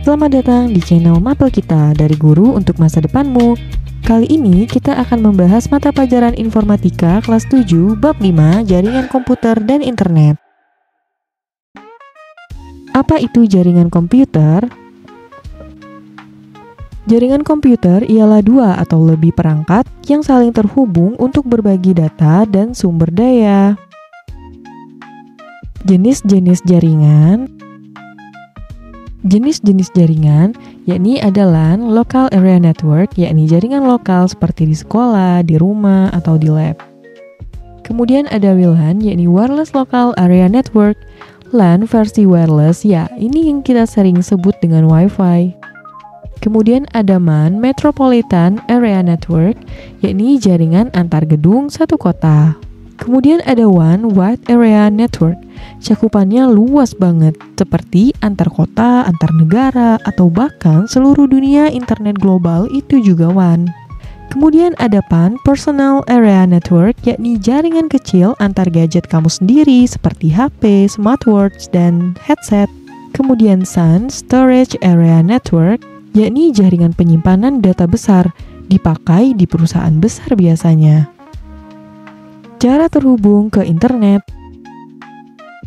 Selamat datang di channel Mapel kita dari guru untuk masa depanmu. Kali ini kita akan membahas mata pelajaran informatika kelas 7 bab 5 jaringan komputer dan internet. Apa itu jaringan komputer? Jaringan komputer ialah dua atau lebih perangkat yang saling terhubung untuk berbagi data dan sumber daya. Jenis-jenis jaringan yakni adalah local area network, yakni jaringan lokal seperti di sekolah, di rumah, atau di lab. Kemudian ada WLAN, yakni wireless local area network. LAN versi wireless, ya ini yang kita sering sebut dengan Wi-Fi. Kemudian ada MAN, Metropolitan Area Network, yakni jaringan antar gedung satu kota. Kemudian ada WAN, Wide Area Network, cakupannya luas banget, seperti antar kota, antar negara, atau bahkan seluruh dunia internet global itu juga WAN. Kemudian ada PAN, Personal Area Network, yakni jaringan kecil antar gadget kamu sendiri seperti HP, smartwatch, dan headset. Kemudian SAN, Storage Area Network, yakni jaringan penyimpanan data besar, dipakai di perusahaan besar biasanya. Cara terhubung ke internet.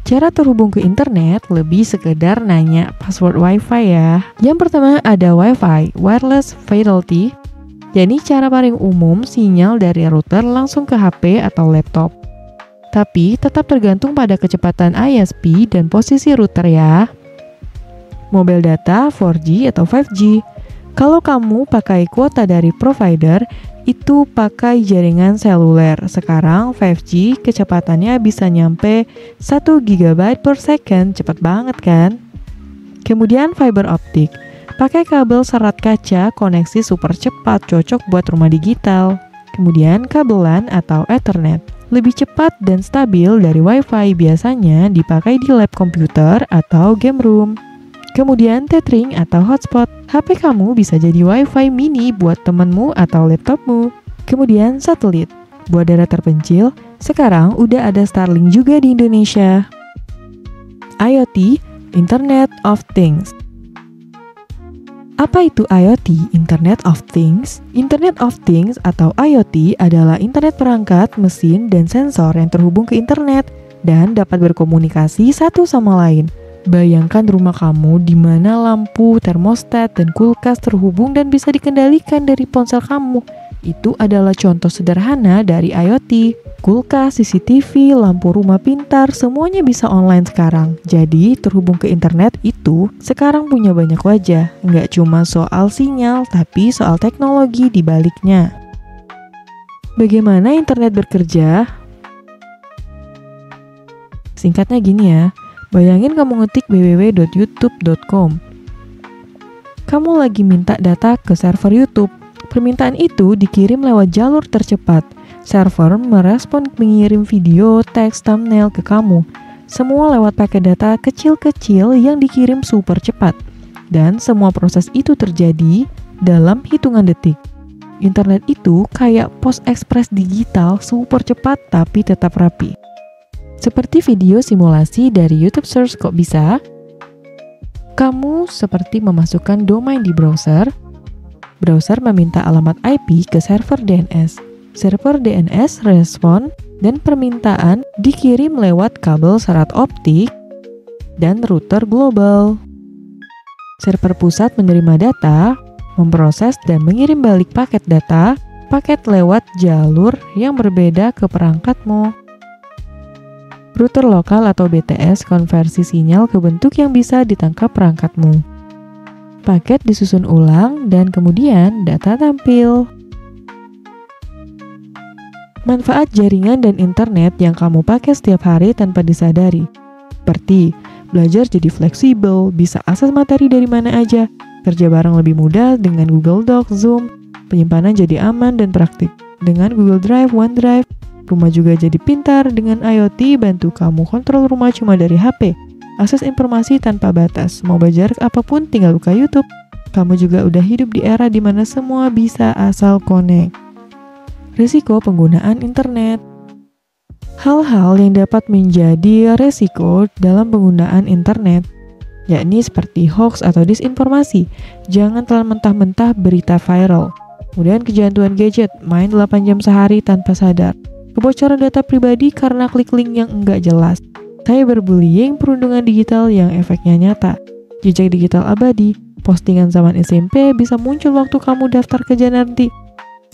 Cara terhubung ke internet lebih sekedar nanya password Wi-Fi ya. Yang pertama ada Wi-Fi, Wireless Fidelity, yakni cara paling umum sinyal dari router langsung ke HP atau laptop. Tapi tetap tergantung pada kecepatan ISP dan posisi router ya. Mobile data 4G atau 5G. Kalau kamu pakai kuota dari provider, itu pakai jaringan seluler. Sekarang 5G kecepatannya bisa nyampe 1 GB per second, cepat banget kan? Kemudian fiber optik, pakai kabel serat kaca, koneksi super cepat, cocok buat rumah digital. Kemudian kabel LAN atau Ethernet, lebih cepat dan stabil dari Wi-Fi, biasanya dipakai di lab komputer atau game room. Kemudian tethering atau hotspot, HP kamu bisa jadi Wi-Fi mini buat temenmu atau laptopmu. Kemudian satelit, buat daerah terpencil, sekarang udah ada Starlink juga di Indonesia. IoT, Internet of Things. Apa itu IoT, Internet of Things? Internet of Things atau IoT adalah internet perangkat, mesin, dan sensor yang terhubung ke internet dan dapat berkomunikasi satu sama lain. Bayangkan rumah kamu di mana lampu, termostat, dan kulkas terhubung dan bisa dikendalikan dari ponsel kamu. Itu adalah contoh sederhana dari IoT. Kulkas, CCTV, lampu rumah pintar, semuanya bisa online sekarang. Jadi, terhubung ke internet itu sekarang punya banyak wajah. Nggak cuma soal sinyal, tapi soal teknologi di baliknya. Bagaimana internet bekerja? Singkatnya gini ya. Bayangin kamu ngetik www.youtube.com. Kamu lagi minta data ke server YouTube. Permintaan itu dikirim lewat jalur tercepat. Server merespon mengirim video, teks, thumbnail ke kamu. Semua lewat paket data kecil-kecil yang dikirim super cepat. Dan semua proses itu terjadi dalam hitungan detik. Internet itu kayak pos ekspres digital, super cepat tapi tetap rapi. Seperti video simulasi dari YouTube Search kok bisa? Kamu seperti memasukkan domain di browser. Browser meminta alamat IP ke server DNS. Server DNS respon dan permintaan dikirim lewat kabel serat optik dan router global. Server pusat menerima data, memproses dan mengirim balik paket data, paket lewat jalur yang berbeda ke perangkatmu. Router lokal atau BTS konversi sinyal ke bentuk yang bisa ditangkap perangkatmu. Paket disusun ulang dan kemudian data tampil. Manfaat jaringan dan internet yang kamu pakai setiap hari tanpa disadari. Seperti belajar jadi fleksibel, bisa akses materi dari mana aja, kerja bareng lebih mudah dengan Google Docs, Zoom, penyimpanan jadi aman dan praktik dengan Google Drive, OneDrive. Rumah juga jadi pintar dengan IoT, bantu kamu kontrol rumah cuma dari HP. Akses informasi tanpa batas, mau belajar apapun tinggal buka YouTube. Kamu juga udah hidup di era dimana semua bisa asal connect. Risiko penggunaan internet. Hal-hal yang dapat menjadi resiko dalam penggunaan internet. yakni seperti hoax atau disinformasi. Jangan telan mentah-mentah berita viral. Kemudian kecanduan gadget, main 8 jam sehari tanpa sadar. Kebocoran data pribadi karena klik link yang enggak jelas. Cyberbullying, perundungan digital yang efeknya nyata. Jejak digital abadi, postingan zaman SMP bisa muncul waktu kamu daftar kerja nanti.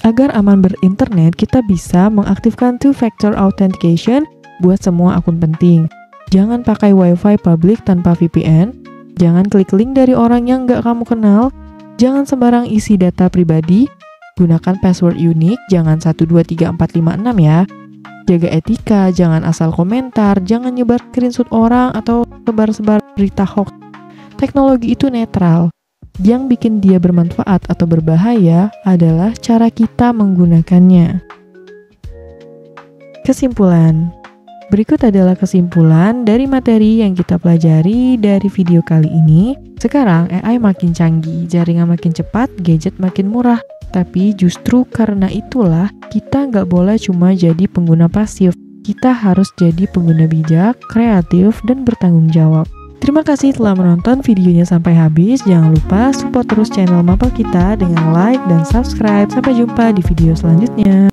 Agar aman berinternet, kita bisa mengaktifkan two-factor authentication buat semua akun penting. Jangan pakai wifi publik tanpa VPN. Jangan klik link dari orang yang nggak kamu kenal. Jangan sembarang isi data pribadi. Gunakan password unik, jangan 123456 ya. Jaga etika, jangan asal komentar, jangan nyebar screenshot orang atau sebar-sebar berita hoax. Teknologi itu netral. Yang bikin dia bermanfaat atau berbahaya adalah cara kita menggunakannya. Kesimpulan. Berikut adalah kesimpulan dari materi yang kita pelajari dari video kali ini. Sekarang AI makin canggih, jaringan makin cepat, gadget makin murah. Tapi justru karena itulah kita nggak boleh cuma jadi pengguna pasif. Kita harus jadi pengguna bijak, kreatif, dan bertanggung jawab. Terima kasih telah menonton videonya sampai habis. Jangan lupa support terus channel Mapel kita dengan like dan subscribe. Sampai jumpa di video selanjutnya.